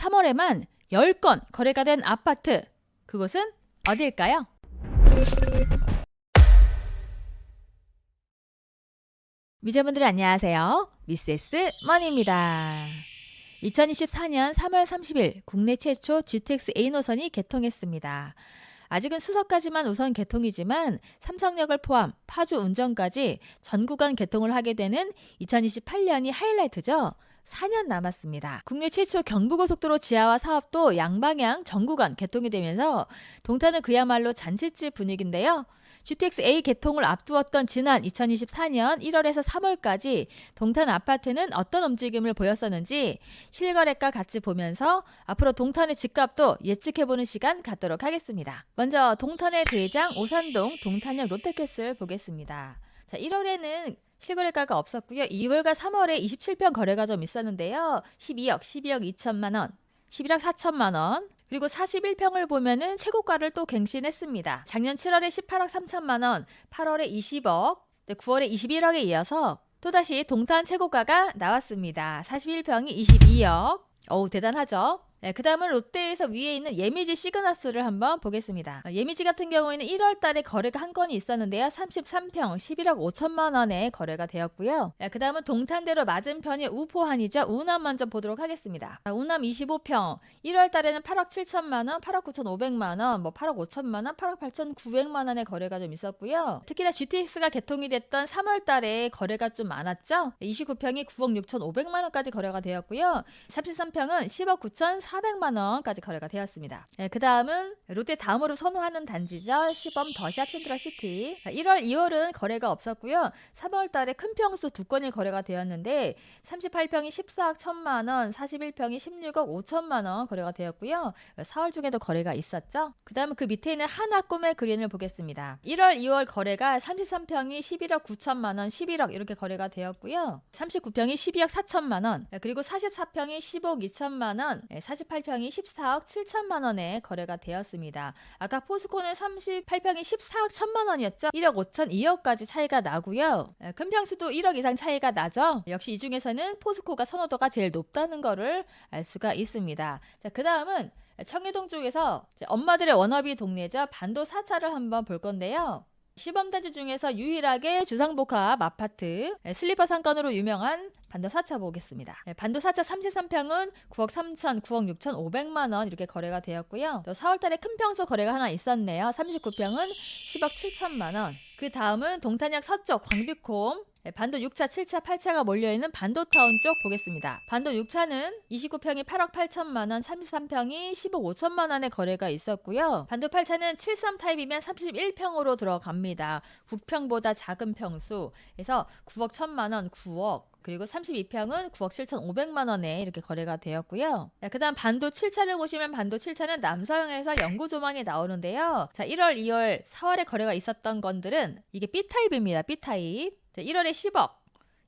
3월에만 10건 거래가 된 아파트, 그곳은 어디일까요? 미자분들 안녕하세요. 미세스 머니입니다. 2024년 3월 30일 국내 최초 GTX A 노선이 개통했습니다. 아직은 수서까지만 우선 개통이지만 삼성역을 포함 파주 운정까지 전 구간 개통을 하게 되는 2028년이 하이라이트죠. 4년 남았습니다. 국내 최초 경부고속도로 지하화 사업도 양방향 전 구간 개통이 되면서 동탄은 그야말로 잔치집 분위기인데요. GTX A 개통을 앞두었던 지난 2024년 1월에서 3월까지 동탄 아파트는 어떤 움직임을 보였었는지 실거래가 같이 보면서 앞으로 동탄의 집값도 예측해보는 시간 갖도록 하겠습니다. 먼저 동탄의 대장 오산동 동탄역 롯데캐슬 보겠습니다. 자, 1월에는 실거래가가 없었고요. 2월과 3월에 27평 거래가 좀 있었는데요. 12억 2천만 원, 11억 4천만 원, 그리고 41평을 보면은 최고가를 또 갱신했습니다. 작년 7월에 18억 3천만 원, 8월에 20억, 9월에 21억에 이어서 또다시 동탄 최고가가 나왔습니다. 41평이 22억. 어우, 대단하죠? 네, 그 다음은 롯데에서 위에 있는 예미지 시그너스를 한번 보겠습니다. 예미지 같은 경우에는 1월 달에 거래가 한 건이 있었는데요. 33평 11억 5천만 원에 거래가 되었고요. 네, 그 다음은 동탄대로 맞은편이 우포한이죠. 우남 먼저 보도록 하겠습니다. 우남 25평 1월 달에는 8억 7천만 원, 8억 9천5백만 원, 8억 5천만 원, 8억 8천9백만 원의 거래가 좀 있었고요. 특히나 GTX가 개통이 됐던 3월 달에 거래가 좀 많았죠. 29평이 9억 6천5백만 원까지 거래가 되었고요. 33평은 10억 9천 400만 원까지 거래가 되었습니다. 네, 그 다음은 롯데 다음으로 선호하는 단지죠. 시범 더샵 센트럴시티. 1월, 2월은 거래가 없었고요. 3월 달에 큰 평수 2건이 거래가 되었는데 38평이 14억 1천만 원, 41평이 16억 5천만 원 거래가 되었고요. 4월 중에도 거래가 있었죠. 그 다음은 그 밑에 있는 하나 꿈의 그린을 보겠습니다. 1월, 2월 거래가 33평이 11억 9천만 원, 11억 이렇게 거래가 되었고요. 39평이 12억 4천만 원, 그리고 44평이 15억 2천만 원, 48평이 14억 7천만 원에 거래가 되었습니다. 아까 포스코는 38평이 14억 1천만 원이었죠. 1억 5천 2억까지 차이가 나고요. 큰 평수도 1억 이상 차이가 나죠. 역시 이 중에서는 포스코가 선호도가 제일 높다는 거를 알 수가 있습니다. 자, 그 다음은 청해동 쪽에서 엄마들의 워너비 동네죠. 반도 4차를 한번 볼 건데요. 시범단지 중에서 유일하게 주상복합 아파트 슬리퍼 상권으로 유명한 반도 4차 보겠습니다. 반도 4차 33평은 9억 3천, 9억 6천 5백만 원 이렇게 거래가 되었고요. 또 4월달에 큰 평수 거래가 하나 있었네요. 39평은 10억 7천만 원. 그 다음은 동탄역 서쪽 광비콤 반도 6차, 7차, 8차가 몰려있는 반도타운 쪽 보겠습니다. 반도 6차는 29평이 8억 8천만 원, 33평이 15억 5천만 원의 거래가 있었고요. 반도 8차는 73 타입이면 31평으로 들어갑니다. 9평보다 작은 평수. 그래서 9억 1천만 원, 9억. 그리고 32평은 9억 7천5백만 원에 이렇게 거래가 되었고요. 그 다음 반도 7차를 보시면 반도 7차는 남서형에서 영구 조망이 나오는데요. 자, 1월, 2월, 4월에 거래가 있었던 건들은 이게 B타입입니다. B타입. 자, 1월에 10억,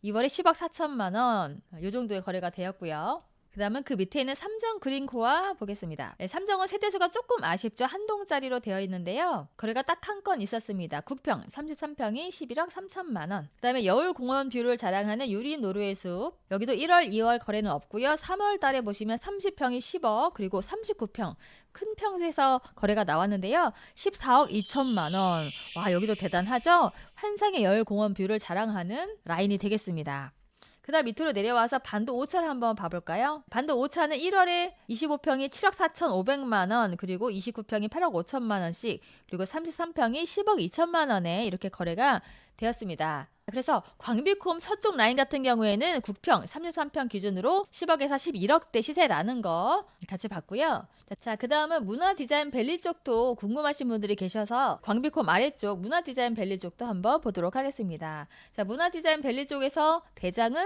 2월에 10억 4천만 원, 이 정도의 거래가 되었고요. 그 다음은 그 밑에 있는 삼정 그린코아 보겠습니다. 삼정은 세대수가 조금 아쉽죠. 한 동짜리로 되어 있는데요. 거래가 딱 한 건 있었습니다. 9평, 33평이 11억 3천만 원. 그 다음에 여울공원 뷰를 자랑하는 유리 노르웨이숲. 여기도 1월, 2월 거래는 없고요. 3월 달에 보시면 30평이 10억, 그리고 39평. 큰 평수에서 거래가 나왔는데요. 14억 2천만 원. 와, 여기도 대단하죠? 환상의 여울공원 뷰를 자랑하는 라인이 되겠습니다. 그 다음 밑으로 내려와서 반도 5차를 한번 봐볼까요? 반도 5차는 1월에 25평이 7억 4천5백만 원, 그리고 29평이 8억 5천만 원씩, 그리고 33평이 10억 2천만 원에 이렇게 거래가 되었습니다. 그래서 광비콤 서쪽 라인 같은 경우에는 9평, 33평 기준으로 10억에서 11억대 시세라는 거 같이 봤고요. 자, 그 다음은 문화디자인 밸리 쪽도 궁금하신 분들이 계셔서 광비콤 아래쪽 문화디자인 밸리 쪽도 한번 보도록 하겠습니다. 자, 문화디자인 밸리 쪽에서 대장은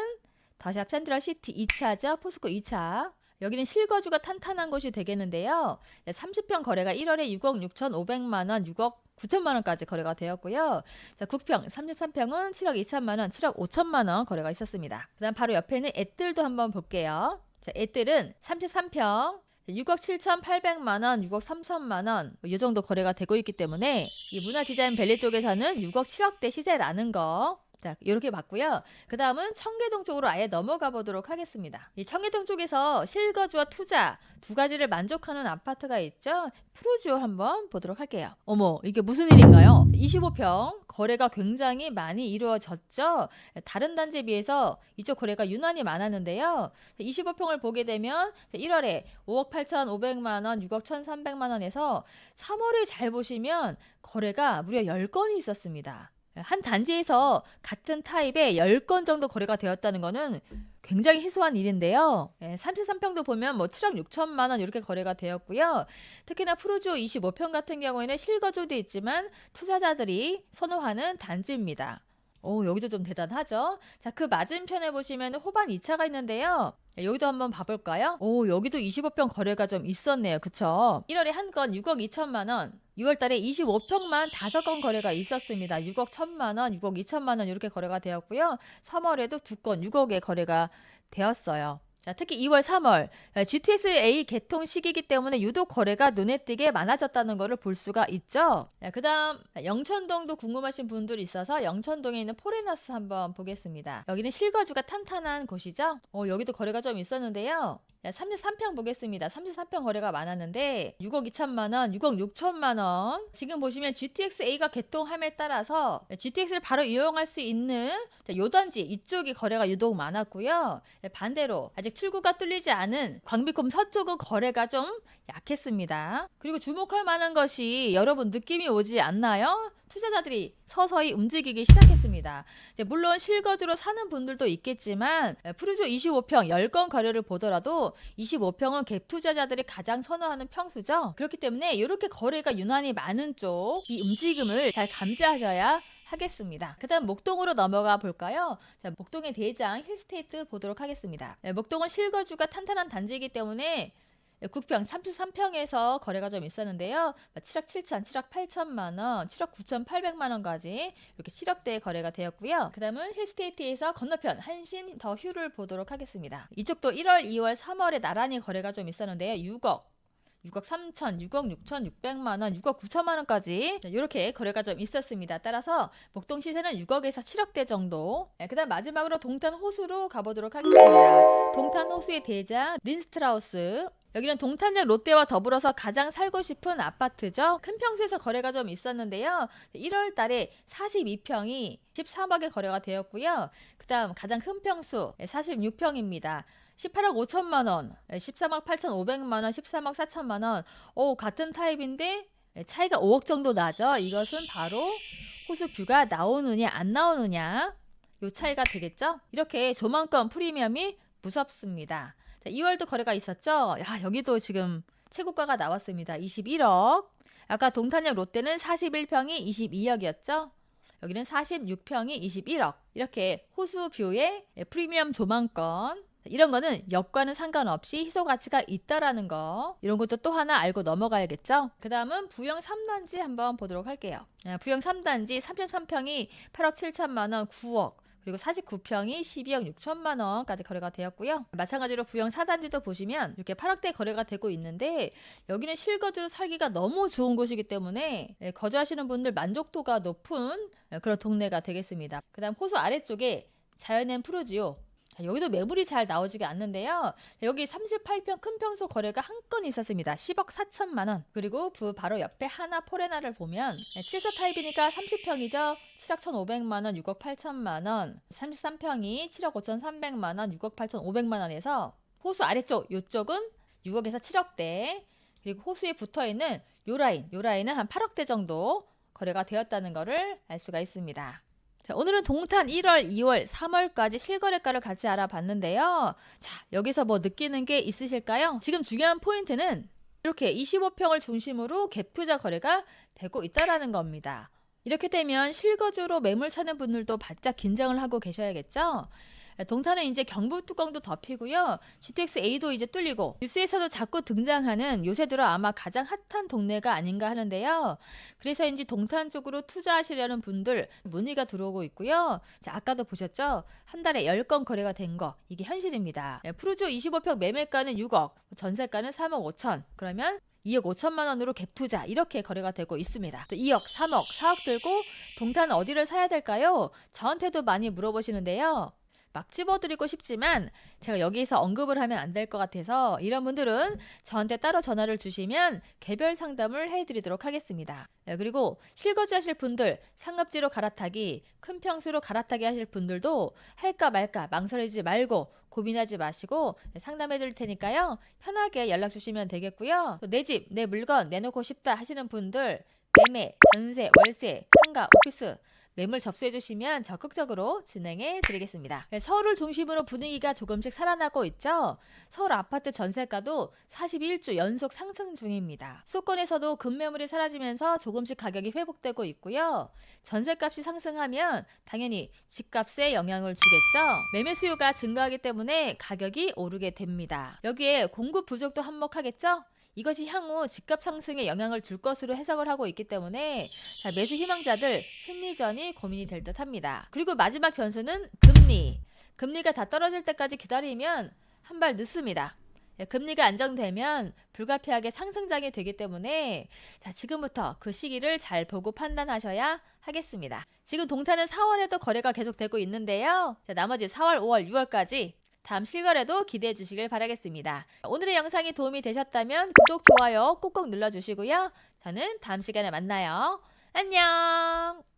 더샵 센트럴시티 2차죠. 포스코 2차. 여기는 실거주가 탄탄한 곳이 되겠는데요. 30평 거래가 1월에 6억 6천5백만 원, 6억 9천만 원까지 거래가 되었고요. 자, 9평, 33평은 7억 2천만 원, 7억 5천만 원 거래가 있었습니다. 그 다음 바로 옆에 있는 애들도 한번 볼게요. 자, 애들은 33평, 6억 7,800만 원, 6억 3천만 원, 이 정도 거래가 되고 있기 때문에 이 문화디자인 밸리 쪽에서는 6억 7억대 시세라는 거 자, 이렇게 봤고요. 그 다음은 청계동 쪽으로 아예 넘어가 보도록 하겠습니다. 이 청계동 쪽에서 실거주와 투자 두 가지를 만족하는 아파트가 있죠. 프루지오 한번 보도록 할게요. 어머, 이게 무슨 일인가요? 25평 거래가 굉장히 많이 이루어졌죠. 다른 단지에 비해서 이쪽 거래가 유난히 많았는데요. 25평을 보게 되면 1월에 5억 8,500만 원, 6억 1,300만 원에서 3월에 잘 보시면 거래가 무려 10건이 있었습니다. 한 단지에서 같은 타입의 10건 정도 거래가 되었다는 것은 굉장히 희소한 일인데요. 33평도 보면 뭐 7억 6천만 원 이렇게 거래가 되었고요. 특히나 프루지오 25평 같은 경우에는 실거주도 있지만 투자자들이 선호하는 단지입니다. 오, 여기도 좀 대단하죠. 자, 그 맞은편에 보시면 호반 2차가 있는데요. 여기도 한번 봐볼까요? 오, 여기도 25평 거래가 좀 있었네요. 그쵸? 1월에 한 건 6억 2천만 원, 6월 달에 25평만 5건 거래가 있었습니다. 6억 1천만 원, 6억 2천만 원 이렇게 거래가 되었고요. 3월에도 2건 6억의 거래가 되었어요. 자, 특히 2월, 3월 GTS-A 개통 시기이기 때문에 유독 거래가 눈에 띄게 많아졌다는 것을 볼 수가 있죠. 그 다음 영천동도 궁금하신 분들이 있어서 영천동에 있는 포레나스 한번 보겠습니다. 여기는 실거주가 탄탄한 곳이죠. 여기도 거래가 좀 있었는데요. 33평 보겠습니다. 33평 거래가 많았는데 6억 2천만 원, 6억 6천만 원. 지금 보시면 GTX-A가 개통함에 따라서 GTX를 바로 이용할 수 있는 요 단지 이쪽이 거래가 유독 많았고요. 반대로 아직 출구가 뚫리지 않은 광비콤 서쪽은 거래가 좀 약했습니다. 그리고 주목할 만한 것이 여러분 느낌이 오지 않나요? 투자자들이 서서히 움직이기 시작했습니다. 물론 실거주로 사는 분들도 있겠지만 프루지오 25평 10건 거래를 보더라도 25평은 갭 투자자들이 가장 선호하는 평수죠. 그렇기 때문에 이렇게 거래가 유난히 많은 쪽 이 움직임을 잘 감지하셔야 하겠습니다. 그 다음 목동으로 넘어가 볼까요? 자, 목동의 대장 힐스테이트 보도록 하겠습니다. 목동은 실거주가 탄탄한 단지이기 때문에 9평, 33평에서 거래가 좀 있었는데요. 7억 7천, 7억 8천만 원, 7억 9천 8백만 원까지 이렇게 7억대의 거래가 되었고요. 그 다음은 힐스테이트에서 건너편 한신 더 휴를 보도록 하겠습니다. 이쪽도 1월, 2월, 3월에 나란히 거래가 좀 있었는데요. 6억 3천, 6억 6천 6백만 원, 6억 9천만 원까지 이렇게 거래가 좀 있었습니다. 따라서 목동 시세는 6억에서 7억대 정도. 그 다음 마지막으로 동탄 호수로 가보도록 하겠습니다. 동탄 호수의 대장 린스트라우스. 여기는 동탄역 롯데와 더불어서 가장 살고 싶은 아파트죠. 큰 평수에서 거래가 좀 있었는데요. 1월 달에 42평이 13억에 거래가 되었고요. 그 다음 가장 큰 평수 46평입니다. 18억 5천만 원, 13억 8천5백만 원, 13억 4천만 원. 같은 타입인데 차이가 5억 정도 나죠. 이것은 바로 호수뷰가 나오느냐 안 나오느냐 요 차이가 되겠죠. 이렇게 조만권 프리미엄이 무섭습니다. 자, 2월도 거래가 있었죠. 야, 여기도 지금 최고가가 나왔습니다. 21억. 아까 동탄역 롯데는 41평이 22억이었죠. 여기는 46평이 21억. 이렇게 호수뷰의 프리미엄 조망권. 이런 거는 역과는 상관없이 희소 가치가 있다라는 거. 이런 것도 또 하나 알고 넘어가야겠죠. 그 다음은 부영 3단지 한번 보도록 할게요. 부영 3단지 33평이 8억 7천만 원, 9억. 그리고 49평이 12억 6천만 원까지 거래가 되었고요. 마찬가지로 부영 4단지도 보시면 이렇게 8억대 거래가 되고 있는데 여기는 실거주로 살기가 너무 좋은 곳이기 때문에 거주하시는 분들 만족도가 높은 그런 동네가 되겠습니다. 그 다음 호수 아래쪽에 자연엔 프루지오. 여기도 매물이 잘 나오지가 않는데요. 여기 38평 큰 평수 거래가 한 건 있었습니다. 10억 4천만 원. 그리고 그 바로 옆에 하나 포레나를 보면 7서 타입이니까 30평이죠. 7억 1,500만 원, 6억 8천만 원. 33평이 7억 5천 3백만 원, 6억 8천 5백만 원에서 호수 아래쪽 요쪽은 6억에서 7억대. 그리고 호수에 붙어있는 요 라인은 한 8억대 정도 거래가 되었다는 것을 알 수가 있습니다. 자, 오늘은 동탄 1월, 2월, 3월까지 실거래가를 같이 알아봤는데요. 자, 여기서 뭐 느끼는 게 있으실까요? 지금 중요한 포인트는 이렇게 25평을 중심으로 갭 투자 거래가 되고 있다라는 겁니다. 이렇게 되면 실거주로 매물 찾는 분들도 바짝 긴장을 하고 계셔야겠죠? 동탄은 이제 경부 뚜껑도 덮이고요. GTX-A도 이제 뚫리고 뉴스에서도 자꾸 등장하는 요새 들어 아마 가장 핫한 동네가 아닌가 하는데요. 그래서인지 동탄 쪽으로 투자하시려는 분들 문의가 들어오고 있고요. 자, 아까도 보셨죠? 한 달에 10건 거래가 된 거 이게 현실입니다. 프루지오 25평 매매가는 6억, 전세가는 3억 5천. 그러면 2억 5천만 원으로 갭 투자 이렇게 거래가 되고 있습니다. 또 2억, 3억, 4억 들고 동탄 어디를 사야 될까요? 저한테도 많이 물어보시는데요. 막 집어드리고 싶지만 제가 여기서 언급을 하면 안 될 것 같아서 이런 분들은 저한테 따로 전화를 주시면 개별 상담을 해드리도록 하겠습니다. 그리고 실거주 하실 분들, 상급지로 갈아타기, 큰 평수로 갈아타기 하실 분들도 할까 말까 망설이지 말고 고민하지 마시고 상담해 드릴 테니까요. 편하게 연락 주시면 되겠고요. 내 집, 내 물건 내놓고 싶다 하시는 분들 매매, 전세, 월세, 상가, 오피스 매물 접수해 주시면 적극적으로 진행해 드리겠습니다. 서울을 중심으로 분위기가 조금씩 살아나고 있죠. 서울 아파트 전세가도 41주 연속 상승 중입니다. 수도권에서도 급매물이 사라지면서 조금씩 가격이 회복되고 있고요. 전세값이 상승하면 당연히 집값에 영향을 주겠죠. 매매 수요가 증가하기 때문에 가격이 오르게 됩니다. 여기에 공급 부족도 한몫하겠죠. 이것이 향후 집값 상승에 영향을 줄 것으로 해석을 하고 있기 때문에 매수 희망자들 심리전이 고민이 될 듯합니다. 그리고 마지막 변수는 금리. 금리가 다 떨어질 때까지 기다리면 한 발 늦습니다. 금리가 안정되면 불가피하게 상승장이 되기 때문에 지금부터 그 시기를 잘 보고 판단하셔야 하겠습니다. 지금 동탄은 4월에도 거래가 계속되고 있는데요. 나머지 4월, 5월, 6월까지 다음 실거래도 기대해 주시길 바라겠습니다. 오늘의 영상이 도움이 되셨다면 구독, 좋아요 꼭꼭 눌러주시고요. 저는 다음 시간에 만나요. 안녕!